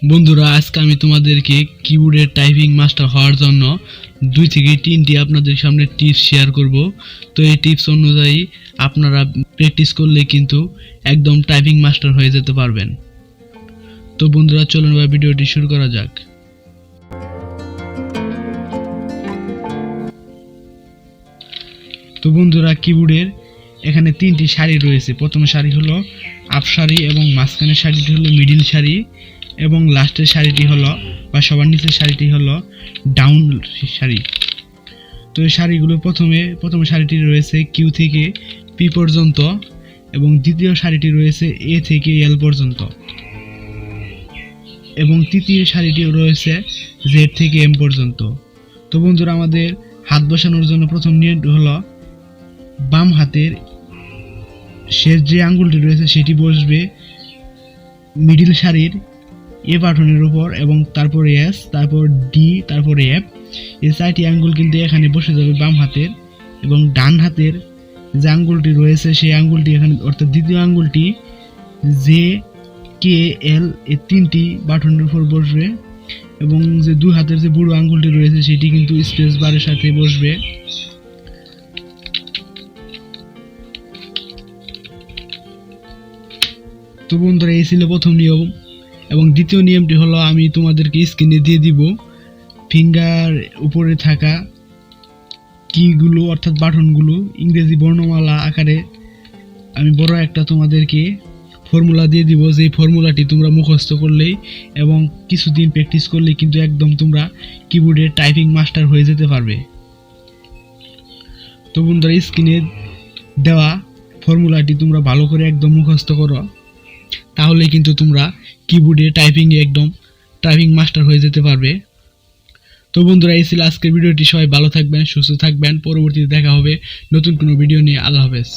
বন্ধুরা, আজকে আমি তোমাদেরকে কিবোর্ডের টাইপিং মাস্টার হওয়ার জন্য 2 থেকে 3টি আপনাদের সামনে টিপস শেয়ার করব। তো এই টিপস অনুযায়ী আপনারা প্র্যাকটিস করলে কিন্তু একদম টাইপিং মাস্টার হয়ে যেতে পারবেন। তো বন্ধুরা, চলুন এবার ভিডিওটি শুরু করা যাক। তো বন্ধুরা, কিবোর্ডের এখানে 3টি সারি রয়েছে। প্রথম সারি হলো আপ সারি, এবং মাঝখানের সারিটি হলো মিডিল সারি, এবং লাস্টের সারিটি হলো বা সবার নিচের সারিটি হলো ডাউন সারি। তো এই সারিগুলো প্রথম সারিটি রয়েছে কিউ থেকে পি পর্যন্ত, এবং দ্বিতীয় সারিটি রয়েছে এ থেকে এল পর্যন্ত, এবং তৃতীয় সারিটি রয়েছে জেড থেকে এম পর্যন্ত। তো বন্ধুরা, আমাদের হাত বসানোর জন্য প্রথম নিয়ম হলো বাম হাতের শেষ যে আঙ্গুলটি রয়েছে সেটি বসবে মিডিল সারির এ বাটনের উপর, এবং তারপর এস, তারপর ডি, তারপর এফ। এই 4টি আঙ্গুল কিন্তু এখানে বসে যাবে বাম হাতের, এবং ডান হাতের যে আঙ্গুলটি রয়েছে সেই আঙ্গুলটি এখানে, অর্থাৎ দ্বিতীয় আঙ্গুলটি জে, কে, এল এই 3টি বাটনের উপর বসবে, এবং যে দুই হাতের যে বুড়ো আঙ্গুলটি রয়েছে সেটি কিন্তু স্পেস বারের সাথে বসবে। তো বন্ধুরা, এই ছিল প্রথম নিয়ম, এবং দ্বিতীয় নিয়মটি হলো আমি তোমাদেরকে স্ক্রিনে দিয়ে দিব ফিঙ্গার উপরে থাকা কিগুলো, অর্থাৎ বাটনগুলো ইংরেজি বর্ণমালা আকারে আমি বড় একটা তোমাদেরকে ফর্মুলা দিয়ে দিব। যেই ফর্মুলাটি তোমরা মুখস্থ করলেই এবং কিছুদিন প্র্যাকটিস করলেই কিন্তু একদম তোমরা কিবোর্ডের টাইপিং মাস্টার হয়ে যেতে পারবে। তো বন্ধুরা, স্ক্রিনে দেওয়া ফর্মুলাটি তোমরা ভালো করে একদম মুখস্থ করো, তাহলে কিন্তু তোমরা কিবোর্ডে টাইপিং মাস্টার হয়ে যেতে পারবে। তো বন্ধুরা, এই ছিল আজকের ভিডিওটি। সবাই ভালো থাকবেন, সুস্থ থাকবেন। পরবর্তীতে দেখা হবে নতুন কোনো ভিডিও নিয়ে। আল্লাহ হাফেজ।